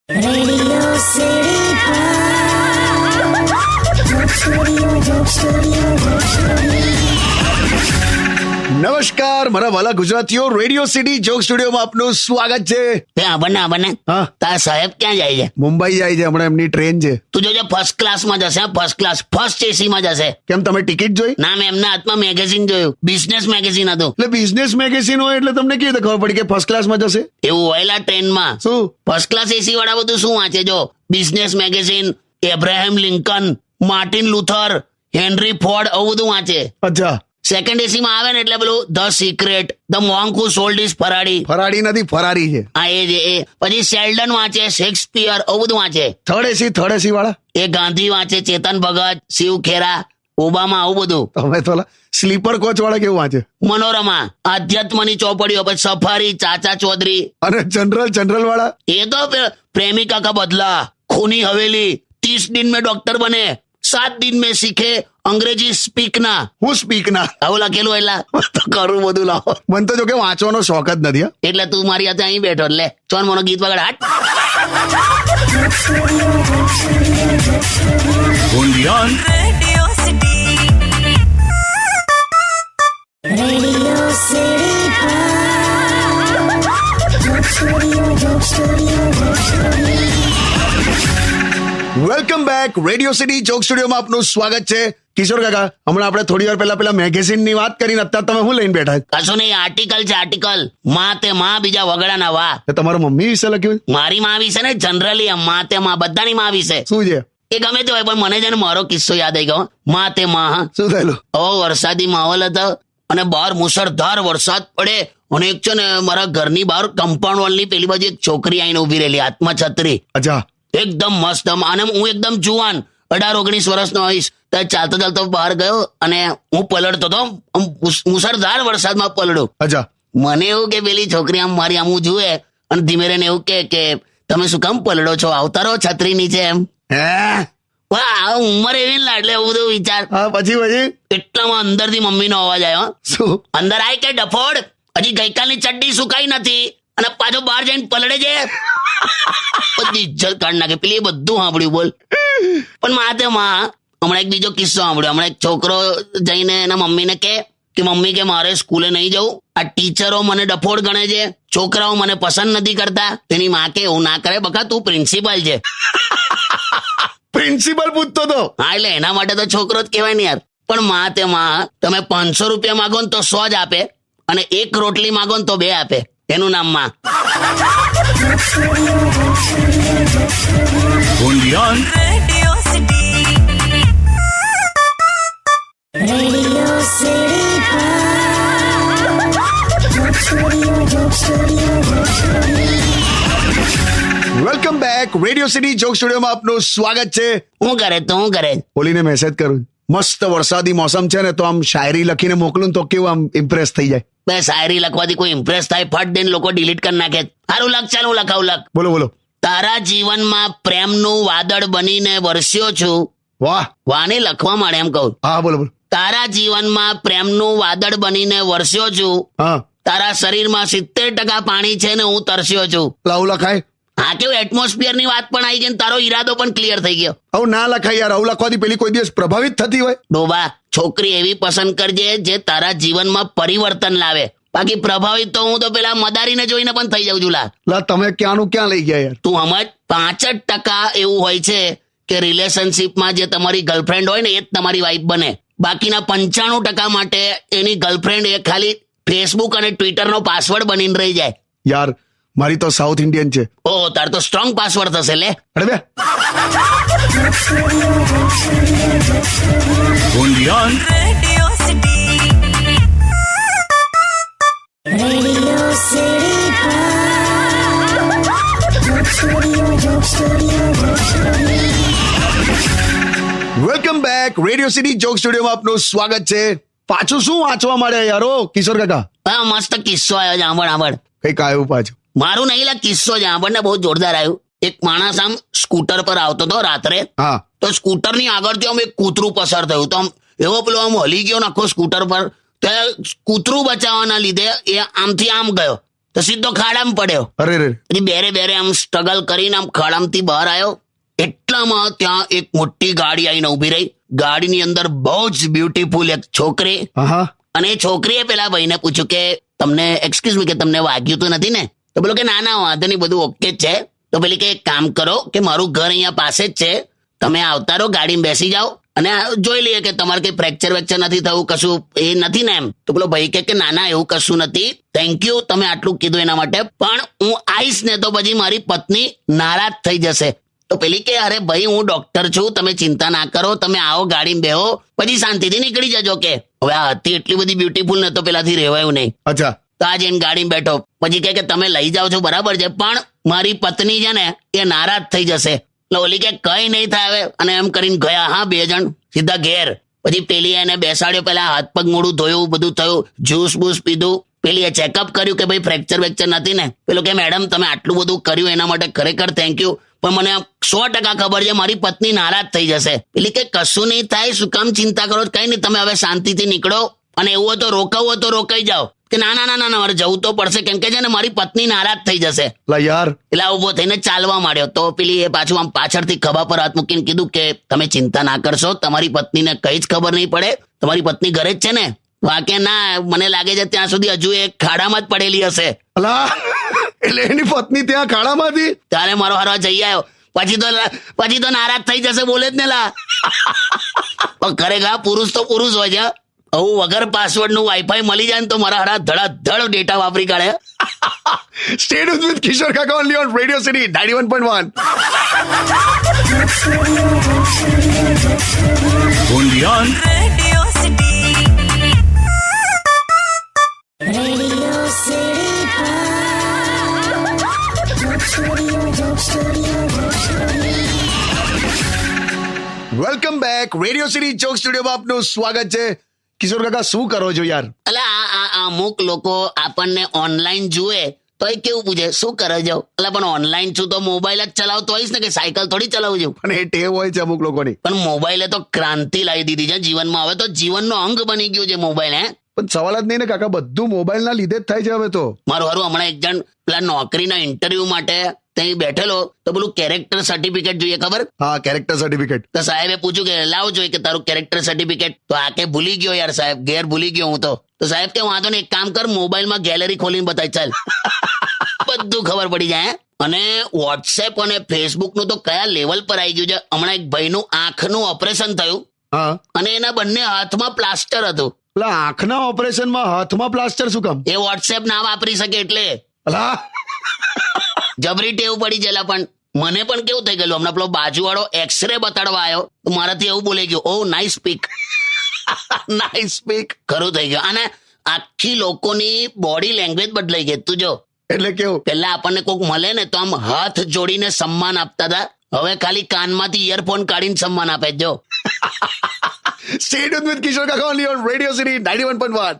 Radio City નમસ્કાર મારા વાલા ગુજરાતીઓ, રેડિયો સિટી જોક સ્ટુડિયોમાં આપનું સ્વાગત છે. આપણને હા, તારા સાહેબ ક્યાં જાય છે? મુંબઈ જાય છે, હમણાં એમની ટ્રેન છે. તું જોજે ફર્સ્ટ ક્લાસમાં જશે, ફર્સ્ટ ક્લાસ, ફર્સ્ટ એસીમાં જશે. કેમ, તમે ટિકિટ જોઈ? ના, મેં એમના હાથમાં મેગેઝિન જોયું, બિઝનેસ મેગેઝિન હતું. એટલે બિઝનેસ મેગેઝિન હોય એટલે તમને કેવી રીતે ખબર પડી કે ફર્સ્ટ ક્લાસમાં જશે? એવું હોયલા ટ્રેનમાં. શું? ફર્સ્ટ ક્લાસ એસી વાળા બધું શું વાંચે? જો business magazine, Abraham Lincoln, Martin Luther, Henry Ford, આવું બધું વાંચે. અચ્છા, સેકન્ડ એસીમાં આવે ને એટલે પેલું the secret, the monk who sold his Ferrari. Ferrari નથી, ફરારી છે. હા, એ જ એ. પછી શેલ્ડન વાંચે, શેક્સપિયર, આવું બધું વાંચે. થર્ડ એસી વાળા એ ગાંધી વાંચે, ચેતન ભગત, શિવ ખેરા, ઓબામા, આવું બધું. તમે તો સ્લીપર કોચ વાળા કેવું વાંચે? મનોરમા, આધ્યાત્મની ચોપડીઓ, પછી સફારી, ચાચા ચૌધરી. અને જનરલ વાળા? એ તો પ્રેમિકા કા બદલા, ખૂની હવેલી, 30 दिन में डॉक्टर बने, 7 दिन में सीखे અંગ્રેજી સ્પીક ના. હું સ્પીક ના આવું લખેલું એટલે તો કરું બધું લાવો. મને તો જો કે વાંચવાનો શોખ જ નથી. એટલે તું મારી હાથે અહીં બેઠો લે ચોન મોનો ગીત વગાડ. હાટ. Radio City welcome back. Radio city joke સ્ટુડિયોમાં આપનું સ્વાગત છે. કિશોર કાકા, હમણાં આપણે થોડી વાર પહેલા મેગેઝિન ની વાત કરીને અત્યારે તમે શું લઈને બેઠા? કશું નહીં, આર્ટિકલ છે આર્ટિકલ. માં તે માં, બીજા વગડા ના વાહ. તમારા મમ્મી વિશે લખ્યું? મારી માં વિશે ને, જનરલી માં તે માં, બધાની માં વિશે. શું છે? એ ગમે તે હોય, પણ મને છે ને મારો કિસ્સો યાદ આવી ગયો. માં તે માં. શું થયેલું? વરસાદી માહોલ હતો અને બહાર મુસળધાર વરસાદ પડે અને એક છે ને મારા ઘરની બહાર કમ્પાઉન્ડ વોલ ની પેલી બાજુ એક છોકરી આવીને ઉભી રહેલી, હાથમાં છત્રી. અચ્છા. એકદમ મસ્ત. અને હું એકદમ જુવાન, 18-19 વર્ષનો હોઈશ. તો ચાલતો ચાલતો બહાર ગયો અને હું પલળતો હતો, મુસળધાર વરસાદમાં પલળ્યો. અચ્છા. મને એવું કે પેલી છોકરી આમ મારી આમ જુએ અને ધીમે રહીને એવું કે તમે શું કામ પલળો છો, આવતા રહો છત્રી નીચે એમ. હે? વાહ, ઉંમર એવી ને લાડલે, એવું બધું વિચાર. હા, પછી એટલામાં અંદરથી મમ્મીનો અવાજ આવ્યો. શું? અંદર આય કે ડફોડ, હજી ગઈકાલની ચડ્ડી સુકાઈ નથી અને પાછો બહાર જઈને પલળે છે. બધી ઇજ્જત કાઢ નાખે. પેલી એ બધું સાંભળ્યું, બોલ. પણ માતે માં હમણાં એક બીજો કિસ્સો સાંભળ્યો. હમણાં એક છોકરો જઈને એના મમ્મીને કે મમ્મી કે મારે સ્કૂલે નહીં જવું, આ ટીચરો મને ડફોડ ગણે છે, છોકરાઓ મને પસંદ નથી કરતા. તેની માં કે એવું ના કરે બકા, તું પ્રિન્સિપલ છે. પ્રિન્સિપલ પૂછતો તો? હા, એટલે એના માટે તો છોકરો જ કહેવાય ને યાર. પણ માં તે માં, તમે 500 રૂપિયા માગો ને તો 100 જ આપે અને 1 રોટલી માગો ને તો 2 આપે. એનું નામ માં. Radio City welcome back. Radio city joke સ્ટુડિયોમાં આપનું સ્વાગત છે. હું કરે તો હું કરે. ઓલીને મેસેજ કરું, મસ્ત વરસાદી મોસમ છે ને, તો આમ શાયરી લખીને મોકલું ને તો કેવું આમ ઇમ્પ્રેસ થઈ જાય. બે શાયરી લખવાથી કોઈ ઇમ્પ્રેસ થાય? ફટ દઈને લોકો ડિલીટ કરી નાખે. સારું લખ, ચાલ હું લખાવું, લખ. બોલો. તારા જીવનમાં પ્રેમનું વાદળ બનીને વરસ્યો છું. વાહ. વાને લખવા માંડે એમ કહું. હા, બોલો. તારા જીવનમાં પ્રેમનું વાદળ બનીને વરસ્યો છું. હા. તારા શરીરમાં 70% પાણી છે ને હું તરસ્યો છું. આવું લખાય? હા, કેવું એટમોસ્ફિયર ની વાત પણ આવી ગઈ ને તારો ઈરાદો પણ ક્લિયર થઈ ગયો. આવું ના લખાય યાર. આવું લખવાથી પેલી કોઈ દિવસ પ્રભાવિત થતી હોય? ડોબા, છોકરી એવી પસંદ કરજે જે તારા જીવનમાં પરિવર્તન લાવે. બાકી પ્રભાવિત તો હું તો પેલા મદારીને જોઈને પણ થઈ જાઉં છું. લા, તમે ક્યાંનું ક્યાં લઈ ગયા યાર. તું સમજ, 5% એવું હોય છે કે રિલેશનશીપમાં જે તમારી ગર્લફ્રેન્ડ હોય ને એ જ તમારી વાઈફ બને. બાકીના 95% માટે એની ગર્લફ્રેન્ડ એ ખાલી ફેસબુક અને ટ્વિટરનો પાસવર્ડ બનીને રહી જાય. યાર, મારી તો સાઉથ ઇન્ડિયન છે. ઓહ, તાર તો સ્ટ્રોંગ પાસવર્ડ થશે લે. અરે બે. Radio City welcome back. Radio city joke સ્ટુડિયોમાં આપનું સ્વાગત છે. પાછું શું વાંચવા માંડ્યા યાર? કિશોર કાકા, હા, મસ્ત કિસ્સો આવ્યો છે. આંબળ કઈક આવ્યું પાછું? મારું નહીં લા, કિસ્સો છે. આંબળ ને બહુ જોરદાર આવ્યું. એક માણસ આમ સ્કૂટર પર આવતો હતો રાત્રે. હા. તો સ્કૂટર ની આગળથી આમ એક કૂતરું પસાર થયું. તો આમ એવો પેલો આમ હલી ગયો નાખો સ્કૂટર પર. તો કૂતરું બચાવવાના લીધે એ આમથી આમ ગયો તો સીધો ખાડામાં પડ્યો. અરે રે પછી બેરે આમ સ્ટ્રગલ કરીને આમ ખાડામાંથી બહાર આવ્યો. એટલામાં ત્યાં એક મોટી ગાડી આવીને ઊભી રહી. ગાડીની અંદર બહુ જ બ્યુટીફુલ એક છોકરી. હા અને એ છોકરીએ પેલા ભાઈને પૂછ્યું કે તમને એક્સક્યુઝ મી કે તમને વાગ્યું તો નથી ને? તો પેલો કે ના વાંધો નહીં, બધું ઓકે જ છે. તો પેલી કે એક કામ કરો કે મારું ઘર અહીંયા પાસે જ છે, તમે આવતા રહો, ગાડીમાં બેસી જાઓ અને જોઈ લઈએ કે તમારે કઈ ફ્રેક્ચર વેક્ચર નથી થયું, કશું એ નથી ને એમ. તો પેલો ભાઈ કે ના એવું કશું નથી, થેન્ક યુ તમે આટલું કીધું એના માટે, પણ હું આવીશ ને તો પછી મારી પત્ની નારાજ થઈ જશે. તો પેલી કે અરે ભાઈ હું ડોક્ટર છું, તમે ચિંતા ના કરો, તમે આવો ગાડીમાં બેહો, પછી શાંતિથી નીકળી જજો. કે હવે આ હતી એટલી બધી બ્યુટીફુલ ને તો પેલાથી રહેવાયું નહીં. અચ્છા તો આ જઈને ગાડીમાં બેઠો. પછી કે તમે લઈ જાઓ છો બરાબર છે, પણ મારી પત્ની છે ને એ નારાજ થઈ જશે. એટલે ઓલી કે કઈ નહીં થાય હવે, અને એમ કરીને ગયા. હા, 2 જણ સીધા ઘેર. પછી પેલી એને બેસાડ્યો, પેલા હાથ પગ મોઢું ધોયું, બધું થયું, જ્યુસ બૂસ પીધું. પેલી એ ચેકઅપ કર્યું કે ભાઈ ફ્રેક્ચર વેક્ચર નથી ને? પેલો કે મેડમ તમે આટલું બધું કર્યું એના માટે ખરેખર થેન્ક યુ, પણ મને 100% ખબર છે મારી પત્ની નારાજ થઈ જશે. પેલી કે કશું નહીં થાય, શું કામ ચિંતા કરો, કઈ નહીં, તમે હવે શાંતિથી નીકળો, અને એવું હોય તો રોકાવું હોય તો રોકાઈ જાઓ. કે ના મારે જવું તો પડશે, કેમ કે છે ને મારી પત્ની નારાજ થઈ જશે. લા યાર એટલે ઉભો થઈને ચાલવા માંડ્યો. તો પેલી એ પાછું આમ પાછળથી ખભા પર હાથ મૂકીને કીધું કે તમે ચિંતા ના કરશો, તમારી પત્નીને કઈ જ ખબર નહીં પડે, તમારી પત્ની ઘરે જ છે ને? વાકે ના, મને લાગે છે ત્યાં સુધી હજુ એ ખાડામાં જ પડેલી હશે. અલા એટલે એની પત્ની ત્યાં ખાડામાંથી? ત્યારે મારો હારવા જઈ આવ્યો. પછી તો નારાજ થઈ જશે, બોલે જ ને લા. પણ ખરેખર પુરુષ તો પુરુષ હોય છે. હું વગર પાસવર્ડ નું વાઈફાઈ મળી જાય ને તો મારા હારા ધડાધડ ડેટા વાપરી કાઢે. Stay tuned with Kishore Kaka only on Radio City 91.1. only on Radio City welcome back. Radio City ચોક સ્ટુડિયોમાં આપનું સ્વાગત છે. કિશોર કાકા શું કરો છો યાર? એટલે આ અમુક લોકો આપણને ઓનલાઈન જુએ તો એ કેવું પૂછે શું કરે છો? એટલે પણ ઓનલાઈન છું તો મોબાઈલ જ ચલાવતો હોઈશ ને, કે સાયકલ થોડી ચલાવું છું? પણ એ ટેવ હોય છે અમુક લોકોની. પણ મોબાઈલે તો ક્રાંતિ લાવી દીધી છે જીવનમાં. હવે તો જીવનનો અંગ બની ગયું છે મોબાઈલ. પણ સવાલ જ નહીં ને કાકા, બધું મોબાઈલ ના લીધે જ થાય છે હવે તો. મારું હારું હમણાં એક જણ પેલા નોકરીના ઇન્ટરવ્યુ માટે ત્યાં બેઠેલો, તો પેલું કેરેક્ટર સર્ટિફિકેટ જોઈએ, ખબર? હા, કેરેક્ટર સર્ટિફિકેટ. તો સાહેબે પૂછ્યું કે લાવ જોઈએ કે તારું કેરેક્ટર સર્ટિફિકેટ. તો આ કે ભૂલી ગયો યાર સાહેબ, ઘેર ભૂલી ગયો હું તો. તો સાહેબ કે વાંધો નહીં, એક કામ કર, મોબાઈલમાં ગેલેરી ખોલીને બતાય, ચાલ. બધું ખબર પડી જાય. અને વોટ્સએપ અને ફેસબુક નું તો કયા લેવલ પર આવી ગયું છે. હમણાં એક ભાઈનું આંખનું ઓપરેશન થયું, હા, અને એના બંને હાથમાં પ્લાસ્ટર હતું. એટલે આંખના ઓપરેશનમાં હાથમાં પ્લાસ્ટર શું કામ? એ વોટ્સએપ ના વાપરી શકે એટલે. અલા જબરી ટેવ પડી ગયેલા. પણ મને પણ કેવું થઈ ગયેલું, હમણાં પેલો બાજુવાળો એક્સરે બતાડવા આવ્યો તો મારાથી એવું બોલી ગયું, ઓ નાઇસ સ્પીક. Nice speak. ખરું થઈ ગયું. અને આખી લોકોની બોડી લેંગ્વેજ બદલાઈ ગઈ. તું જો, એટલે કેવું? પેલા આપણને કોઈક મળે ને તો આમ હાથ જોડીને સન્માન આપતા હતા, હવે ખાલી કાનમાંથી ઇયરફોન કાઢીને સન્માન આપે. જો Stay tuned with Kishore Kaka only on Radio City 91.1.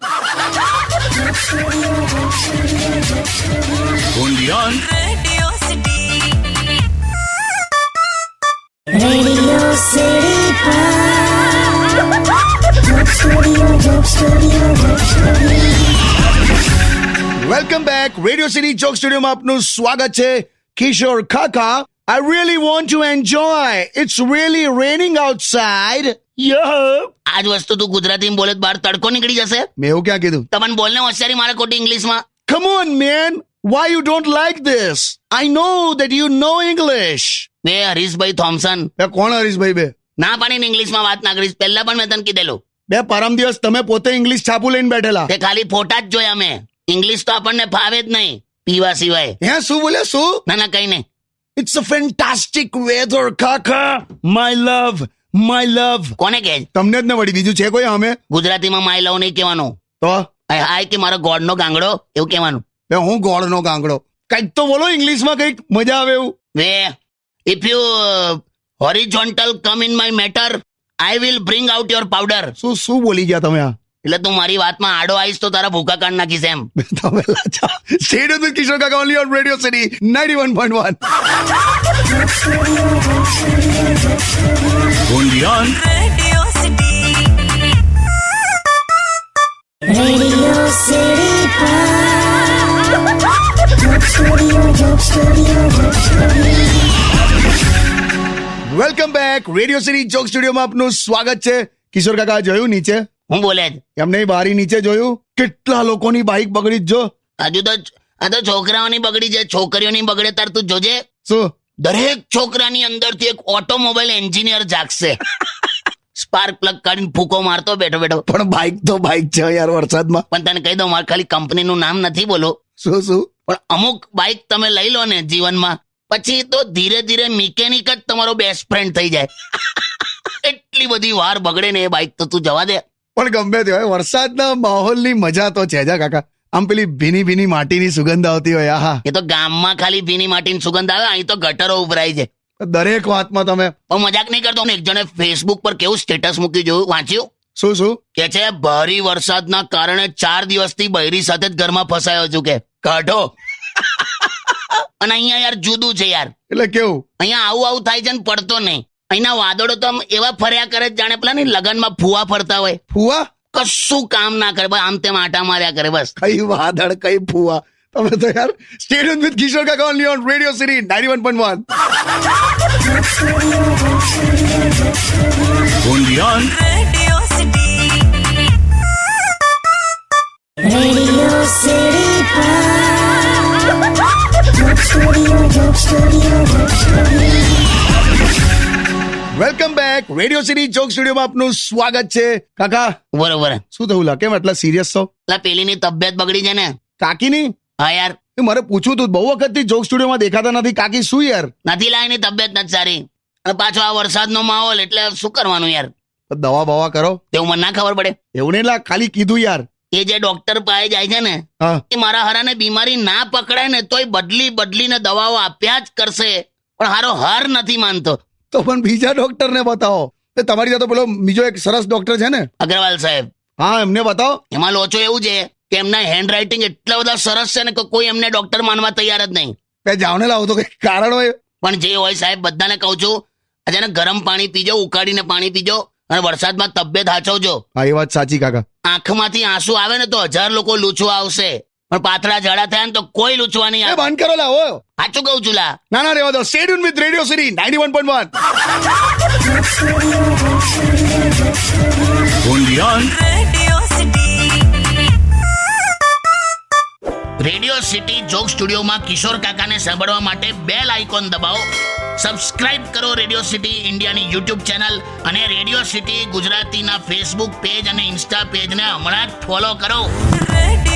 only on Radio City Radio City welcome back. Radio City ચોક સ્ટુડિયોમાં આપનું સ્વાગત છે. કિશોર કાકા, I really want to enjoy. It's really raining outside. Yeah. આજ વસ્તુ તું ગુજરાતીમાં બોલે તો બહાર તડકો નીકળી જશે. મેં એવું ક્યાં કીધું? તમને બોલને હોશિયારી મારે ખોટી ઇંગ્લિશમાં. Come on man, why you don't like this? I know that you know English. બે હરીશભાઈ થોમસન, બે કોણ હરીશભાઈ? બે ના પાડીને ઇંગ્લિશમાં વાત ના કરીશ. પહેલા પણ મેં તને કીધેલું. બે પરમ દિવસ તમે પોતે ઇંગ્લિશ છાપું લઈને બેઠેલા. તે ખાલી ફોટા જ જોયા મેં. ઇંગ્લિશ તો આપણને ફાવે જ નહીં પીવા સિવાય. હે શું બોલ્યા? શું? ના કઈ નહીં. It's a fantastic weather, Kaka. My love. કોને કહે? તમને જ ને વળી, બીજું છે કોઈ? અમે ગુજરાતીમાં માય લવ નહીં કહેવાનું. તો હાય કે મારો ગોડનો ગાંગડો એવું કહેવાનું. બે હું ગોળનો ગાંગડો. કઈક તો બોલો ઇંગ્લિશમાં, કઈક મજા આવે એવું. We if you horizontal come in my matter I will bring out your powder. શું બોલી ગયા તમે? આ એટલે તું મારી વાતમાં આડો આવીશ તો તારા ભૂકા કાઢ નાખીશ એમ. તમે લાચા. Stay tuned with Kishore Kaka only on Radio City 91.1. only on Radio City Radio City welcome back Radio city joke સ્ટુડિયોમાં આપનું સ્વાગત છે. કિશોર કાકા જોયું નીચે? હું બોલે જ એમને બારી નીચે જોયું? કેટલા લોકોની બાઇક બગડી જ જો. હજુ તો આ તો છોકરાઓની બગડી જાય, છોકરીઓની બગડે તાર તું જોજે. શું? દરેક છોકરાની અંદરથી એક ઓટોમોબાઈલ એન્જિનિયર જાગશે. સ્પાર્ક પ્લગ કાઢીને ફૂકો મારતો બેઠો બેઠો. પણ બાઇક તો બાઇક છે યાર વરસાદમાં. પણ તને કહી દઉં, મારે ખાલી કંપનીનું નામ નથી બોલો, શું? પણ અમુક બાઇક તમે લઈ લો ને જીવનમાં, પછી તો ધીરે ધીરે મિકેનિક જ તમારો બેસ્ટ ફ્રેન્ડ થઈ જાય. એટલી બધી વાર બગડે ને એ બાઇક, તો તું જવા દે. પણ ગમે તે હોય, વરસાદના માહોલની મજા તો છે જા કાકા. આમ પેલી ભીની ભીની માટીની સુગંધ આવતી હોય. આહા, એ તો ગામમાં ખાલી ભીની માટીની સુગંધ આવે, અહીં તો ગટરો ઉભરાય છે. દરેક વાતમાં તમે પણ મજાક નહીં કરતો. એક જણે ફેસબુક પર કેવું સ્ટેટસ મૂક્યું, જોયું, વાંચ્યું? શું? કે છે ભારી વરસાદના કારણે 4 દિવસથી બૈરી સાથે જ ઘરમાં ફસાયો છું કે કાઢો. અને અહીંયા યાર જુદું છે યાર. એટલે કેવું? અહીંયા આવું થાય છે ને પડતો નહીં. અહીંના વાદળો તો આમ એવા ફર્યા કરે છે જાણે પેલા ને લગનમાં ફુવા ફરતા હોય. ફુવા? કશું કામ ના કરે, બસ આમ તેમ આટા માર્યા કરે બસ. કઈ વાદળ, કઈ ફુવા. તમે તો યાર સ્ટેડિયમ વિથ કિશોર કાકા only on radio city 91.1. Radio City. Radio City. Welcome back Radio city joke સ્ટુડિયોમાં આપનું સ્વાગત છે. કાકા બરોબર. શું થયું લા? કેમ એટલા સિરિયસ છો? પેલા પેલીની તબિયત બગડી છે ને. કાકીની? હા યાર, એ મારે પૂછવું તું, બહુ વખતથી જોક સ્ટુડિયોમાં દેખાતા નથી. કાકી શું યાર? નથી લાયની તબિયત નથી સારી. અને પાછો આ વરસાદનો માહોલ, એટલે શું કરવાનું યાર? દવા બવા કરો. તેવું મને ના ખબર પડે. એવું નહીં લા, ખાલી કીધું યાર. એ જે ડોક્ટર પાસે જાય છે ને, હા, એ મારા હારાને બીમારી ના પકડાય ને તોય બદલીને દવાઓ આપ્યા જ કરશે, પણ હારો હાર નથી માનતો. તો પણ બીજા ડોક્ટરને બતાવો. એ તમારી સાથે પેલો બીજો એક સરસ ડોક્ટર છે ને, અગ્રવાલ સાહેબ, હા એમને બતાવો. એમાં લોચો એવું છે કે એમના હેન્ડ રાઇટિંગ એટલા બધા સરસ છે ને કે કોઈ એમને ડોક્ટર માનવા તૈયાર જ નહીં. બે જાવ ને લાવો તો કઈ કારણ હોય. પણ જે હોય સાહેબ, બધાને કહું છું, આજે ગરમ પાણી પીજો, ઉકાળીને પાણી પીજો, અને વરસાદમાં તબિયત હાચવજો. હા એ વાત સાચી કાકા. આંખમાંથી આંસુ આવે ને તો 1000 લોકો લૂછવા આવશે, પણ પાતળા ઝાડા થયા ને તો કોઈ લૂછવા નહીં એ આવે. બંધ કરો લાવો. સાચું કહું છું લા. ના રહેવા દો. Stay tune with radio city 91.1. Radio City. Radio city joke સ્ટુડિયોમાં કિશોર કાકાને સાંભળવા માટે બેલ આઇકોન દબાવો. સબસ્ક્રાઇબ કરો રેડિયો સિટી ઇન્ડિયાની યુટ્યુબ ચેનલ, અને રેડિયો સિટી ગુજરાતીના ફેસબુક પેજ અને ઇન્સ્ટા પેજને હમણાં જ ફોલો કરો. Radio